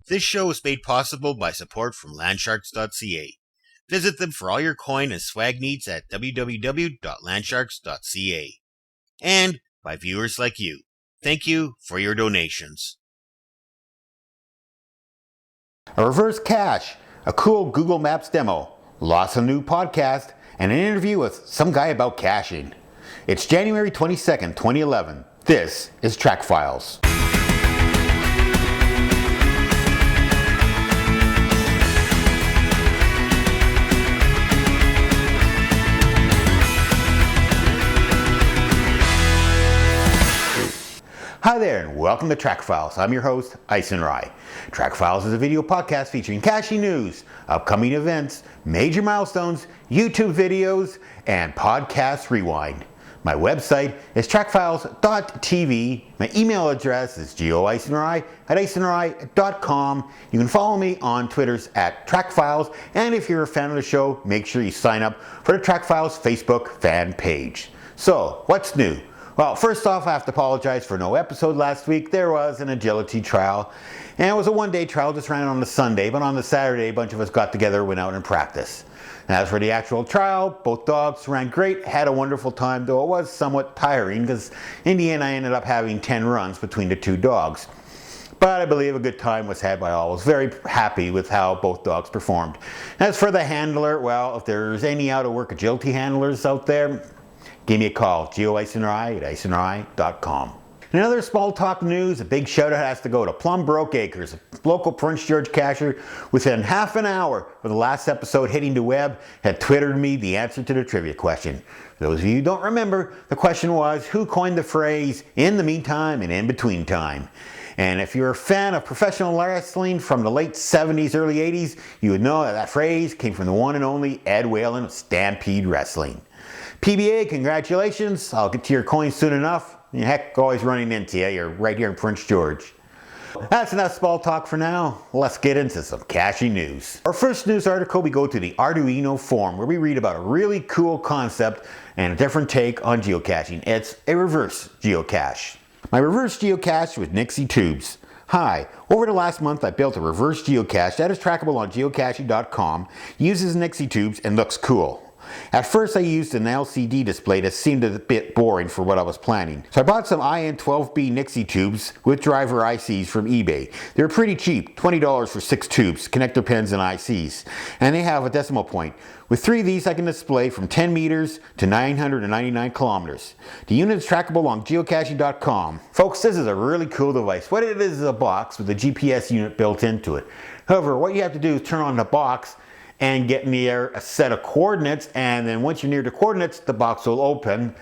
This show is made possible by support from landsharks.ca. Visit them for all your coin and swag needs at www.landsharks.ca. And by viewers like you. Thank you for your donations. A reverse cache, a cool Google Maps demo, lots of new podcast, and an interview with some guy about caching. It's January 22nd, 2011. This is Trackfiles. Hi there and welcome to Trackfiles. I'm your host, Ison Rye. Trackfiles is a video podcast featuring caching news, upcoming events, major milestones, YouTube videos, and podcast rewind. My website is trackfiles.tv. My email address is geoisonrye@isonrye.com. You can follow me on Twitters at Trackfiles, and if you're a fan of the show, make sure you sign up for the Trackfiles Facebook fan page. So, what's new? Well, first off, I have to apologize for no episode last week. There was an agility trial, and it was a one-day trial, just ran on the Sunday, but on the Saturday, a bunch of us got together, went out and practiced. And as for the actual trial, both dogs ran great, had a wonderful time, though it was somewhat tiring, because in the end, I ended up having 10 runs between the two dogs. But I believe a good time was had by all. I was very happy with how both dogs performed. As for the handler, well, if there's any out-of-work agility handlers out there, give me a call, geoisonrye@isonrye.com. In other small talk news, a big shout out has to go to Plum Broke Acres, a local Prince George cacher. Within half an hour of the last episode hitting the web, had Twittered me the answer to the trivia question. For those of you who don't remember, the question was, who coined the phrase, "in the meantime and in between time"? And if you're a fan of professional wrestling from the late 70s, early 80s, you would know that that phrase came from the one and only Ed Whalen of Stampede Wrestling. PBA, congratulations. I'll get to your coins soon enough. Heck, always running into you. You're right here in Prince George. That's enough small talk for now. Let's get into some caching news. Our first news article, we go to the Arduino Forum, where we read about a really cool concept and a different take on geocaching. It's a reverse geocache. My reverse geocache with nixie tubes. Hi, over the last month I built a reverse geocache that is trackable on geocaching.com, uses nixie tubes, and looks cool. At first I used an LCD display that seemed a bit boring for what I was planning. So I bought some IN12B nixie tubes with driver ICs from eBay. They were pretty cheap, $20 for 6 tubes, connector pins and ICs. And they have a decimal point. With 3 of these I can display from 10 meters to 999 kilometers. The unit is trackable on geocaching.com. Folks, this is a really cool device. What it is a box with a GPS unit built into it. However, what you have to do is turn on the box and get near a set of coordinates, and then once you're near the coordinates, the box will open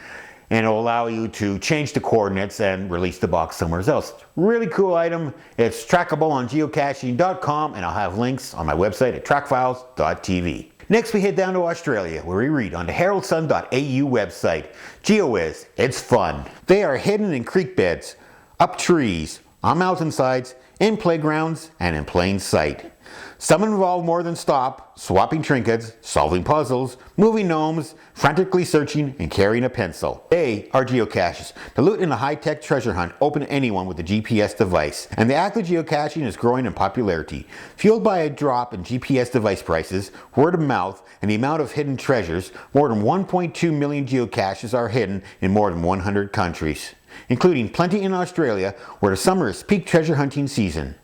and it'll allow you to change the coordinates and release the box somewhere else. Really cool item. It's trackable on geocaching.com, and I'll have links on my website at trackfiles.tv. Next we head down to Australia, where we read on the heraldsun.au website. GeoWhiz, it's fun. They are hidden in creek beds, up trees, on mountainsides, in playgrounds, and in plain sight. Some involve more than swapping trinkets, solving puzzles, moving gnomes, frantically searching, and carrying a pencil. They are geocaches. The loot in a high-tech treasure hunt open to anyone with a GPS device, and the act of geocaching is growing in popularity. Fueled by a drop in GPS device prices, word of mouth, and the amount of hidden treasures, more than 1.2 million geocaches are hidden in more than 100 countries, including plenty in Australia, where the summer is peak treasure hunting season.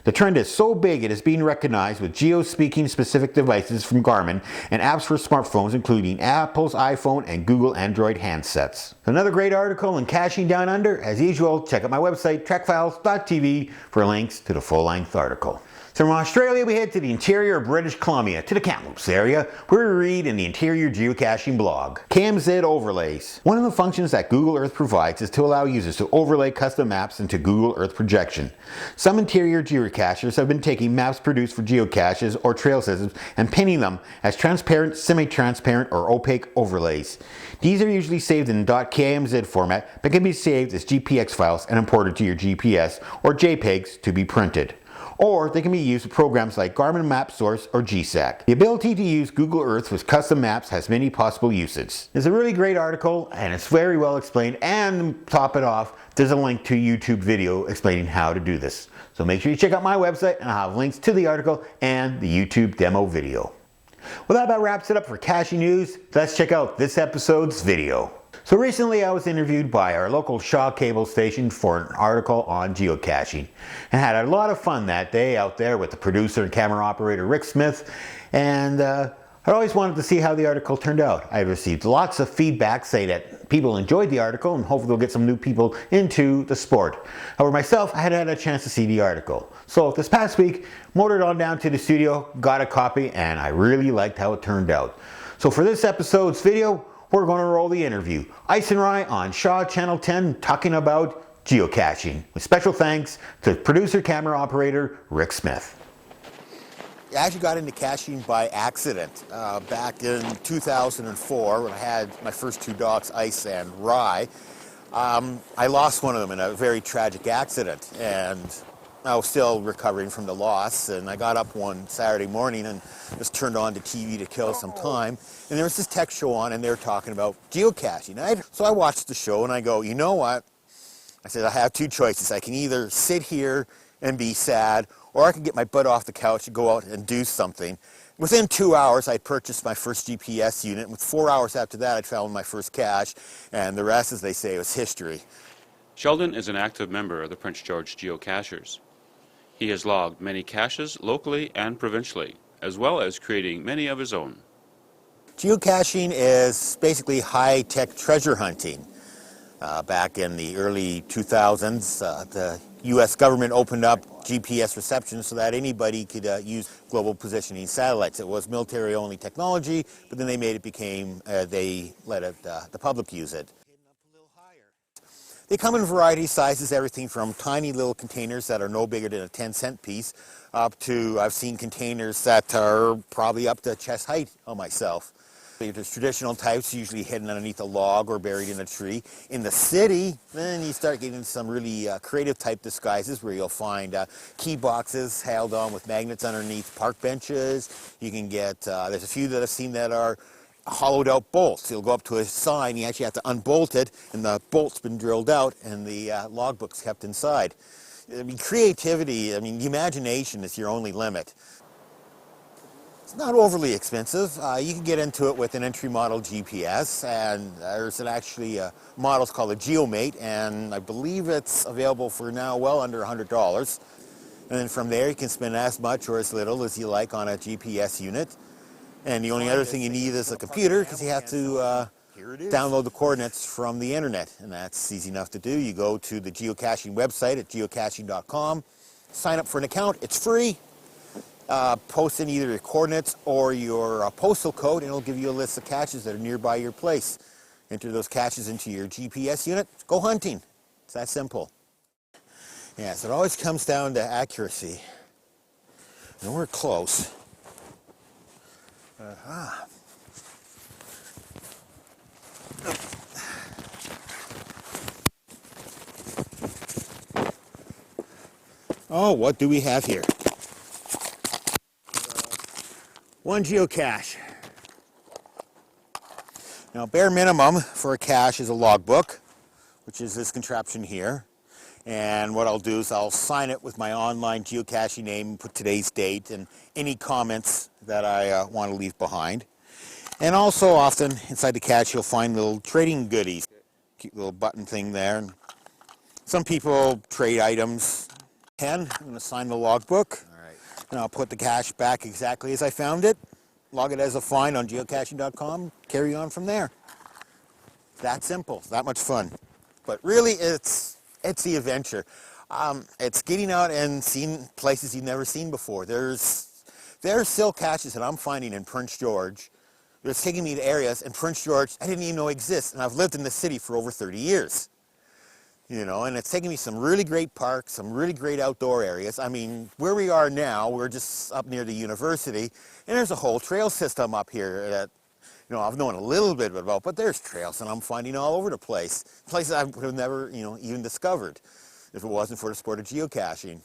The trend is so big it is being recognized with geo-speaking specific devices from Garmin and apps for smartphones including Apple's iPhone and Google Android handsets. Another great article in Caching Down Under. As usual, check out my website trackfiles.tv for links to the full-length article. So from Australia we head to the interior of British Columbia, to the Kamloops area, where we read in the Interior Geocaching blog. KMZ Overlays. One of the functions that Google Earth provides is to allow users to overlay custom maps into Google Earth projection. Some interior geocachers have been taking maps produced for geocaches or trail systems and pinning them as transparent, semi-transparent, or opaque overlays. These are usually saved in .kmz format, but can be saved as GPX files and imported to your GPS or JPEGs to be printed. or they can be used with programs like Garmin Map Source or GSAC. The ability to use Google Earth with custom maps has many possible uses. It's a really great article and it's very well explained, and to top it off, there's a link to a YouTube video explaining how to do this. So make sure you check out my website and I'll have links to the article and the YouTube demo video. Well, that about wraps it up for caching news. Let's check out this episode's video. So recently I was interviewed by our local Shaw cable station for an article on geocaching, and had a lot of fun that day out there with the producer and camera operator Rick Smith, and I always wanted to see how the article turned out. I received lots of feedback saying that people enjoyed the article and hopefully we'll get some new people into the sport. However, myself, I hadn't had a chance to see the article. So this past week, motored on down to the studio, got a copy, and I really liked how it turned out. So for this episode's video, we're going to roll the interview. Ice and Rye on Shaw Channel 10 talking about geocaching, with special thanks to producer camera operator Rick Smith. I actually got into caching by accident back in 2004 when I had my first two dogs, Ice and Rye. I lost one of them in a very tragic accident, and I was still recovering from the loss, and I got up one Saturday morning and just turned on the TV to kill some time, and there was this tech show on and they were talking about geocaching. So I watched the show and I go, you know what? I said, I have two choices. I can either sit here and be sad, or I can get my butt off the couch and go out and do something. Within 2 hours, I purchased my first GPS unit. With 4 hours after that, I found my first cache, and the rest, as they say, was history. Sheldon is an active member of the Prince George Geocachers. He has logged many caches locally and provincially, as well as creating many of his own. Geocaching is basically high-tech treasure hunting. Back in the early 2000s, the U.S. government opened up GPS reception so that anybody could use global positioning satellites. It was military-only technology, but then they made it they let the public use it. They come in a variety of sizes, everything from tiny little containers that are no bigger than a 10-cent piece, up to, I've seen containers that are probably up to chest height on myself. There's traditional types, usually hidden underneath a log or buried in a tree. In the city, then you start getting some really creative type disguises where you'll find key boxes held on with magnets underneath park benches. You can get, there's a few that I've seen that are hollowed out bolts. You'll go up to a sign, you actually have to unbolt it, and the bolt's been drilled out and the logbook's kept inside. I mean, creativity, the imagination is your only limit. It's not overly expensive. You can get into it with an entry model GPS, and there's actually models called a GeoMate, and I believe it's available for now well under $100. And then from there you can spend as much or as little as you like on a GPS unit. And the only other thing you need is a computer, because you have to download the coordinates from the internet, and that's easy enough to do. You go to the geocaching website at geocaching.com, sign up for an account, it's free. Post in either your coordinates or your postal code, and it'll give you a list of caches that are nearby your place. Enter those caches into your GPS unit, go hunting. It's that simple. Yes, it always comes down to accuracy. And we're close. Oh, what do we have here? One geocache. Now, bare minimum for a cache is a logbook, which is this contraption here. And what I'll do is I'll sign it with my online geocaching name, put today's date, and any comments that I want to leave behind. And also often inside the cache you'll find little trading goodies. Cute little button thing there. And some people trade items. I'm going to sign the logbook. And I'll put the cache back exactly as I found it, log it as a find on geocaching.com, carry on from there. It's that simple, it's that much fun. But really, it's the adventure. It's getting out and seeing places you've never seen before. There's still caches that I'm finding in Prince George. It's taking me to areas in Prince George I didn't even know exist, and I've lived in the city for over 30 years. And it's taken me some really great parks, some really great outdoor areas. Where we are now, we're just up near the university, and there's a whole trail system up here that, I've known a little bit about, but there's trails that I'm finding all over the place. Places I would have never, even discovered if it wasn't for the sport of geocaching.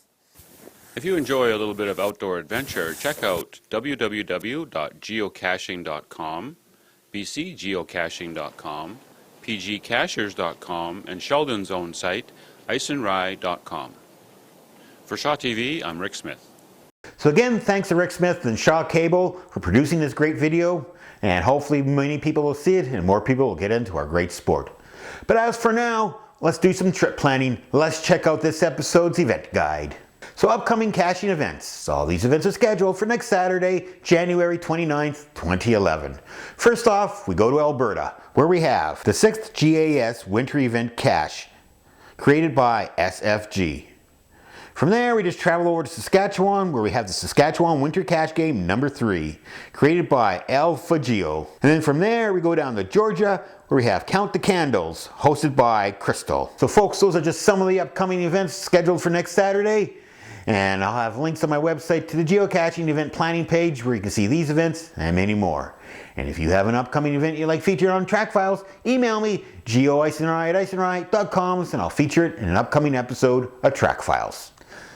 If you enjoy a little bit of outdoor adventure, check out www.geocaching.com, bcgeocaching.com, pgcachers.com, and Sheldon's own site, iceandrye.com. For Shaw TV, I'm Rick Smith. So again, thanks to Rick Smith and Shaw Cable for producing this great video, and hopefully many people will see it and more people will get into our great sport. But as for now, let's do some trip planning. Let's check out this episode's event guide. So upcoming caching events. All these events are scheduled for next Saturday, January 29th, 2011. First off, we go to Alberta, where we have the 6th GAS Winter Event Cache, created by s.f.g. From there, we just travel over to Saskatchewan, where we have the Saskatchewan Winter Cache Game number 3, created by s.f.g. And then from there, we go down to Georgia, where we have Count the Candles, hosted by Crystal. So folks, those are just some of the upcoming events scheduled for next Saturday. And I'll have links on my website to the geocaching event planning page where you can see these events and many more. And if you have an upcoming event you'd like featured on Trackfiles, email me, geoiceandrye@iceandrye.com, and I'll feature it in an upcoming episode of Trackfiles.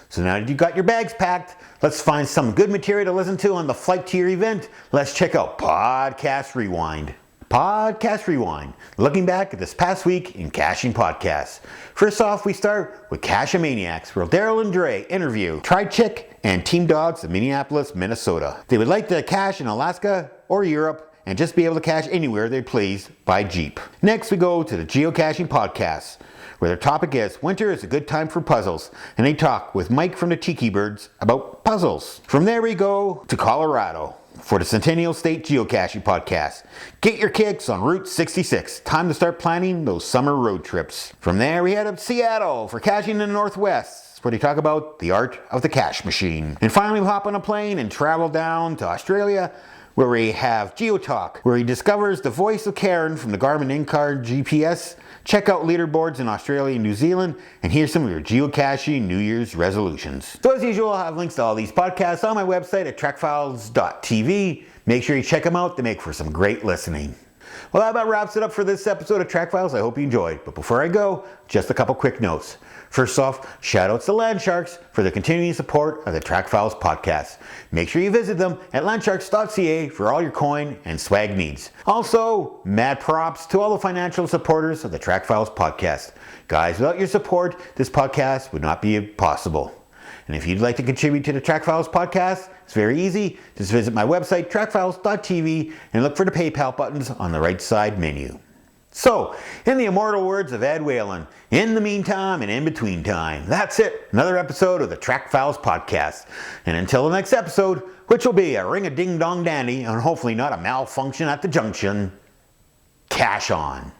So now that you've got your bags packed, let's find some good material to listen to on the flight to your event. Let's check out Podcast Rewind. Podcast Rewind, looking back at this past week in caching podcasts. First off, we start with Maniacs, where Daryl and Dre interview Tri-Chick and Team Dogs of Minneapolis, Minnesota. They would like to cache in Alaska or Europe and just be able to cache anywhere they please by Jeep. Next, we go to the Geocaching Podcast, where their topic is Winter is a Good Time for Puzzles, and they talk with Mike from the Tiki Birds about puzzles. From there we go to Colorado for the Centennial State Geocaching Podcast. Get your kicks on Route 66. Time to start planning those summer road trips. From there we head up to Seattle for Caching in the Northwest, where they talk about the art of the cache machine. And finally we hop on a plane and travel down to Australia, where we have GeoTalk, where he discovers the voice of Karen from the Garmin in-car GPS. Check out leaderboards in Australia and New Zealand, and here's some of your geocaching New Year's resolutions. So as usual, I'll have links to all these podcasts on my website at trackfiles.tv. Make sure you check them out. They make for some great listening. Well, that about wraps it up for this episode of Trackfiles. I hope you enjoyed. But before I go, just a couple quick notes. First off, shout outs to Landsharks for their continuing support of the Trackfiles podcast. Make sure you visit them at landsharks.ca for all your coin and swag needs. Also, mad props to all the financial supporters of the Trackfiles podcast. Guys, without your support, this podcast would not be possible. And if you'd like to contribute to the Trackfiles podcast, it's very easy. Just visit my website, trackfiles.tv, and look for the PayPal buttons on the right side menu. So, in the immortal words of Ed Whalen, in the meantime and in between time, that's it. Another episode of the Trackfiles podcast. And until the next episode, which will be a ring-a-ding-dong dandy and hopefully not a malfunction at the junction, cash on.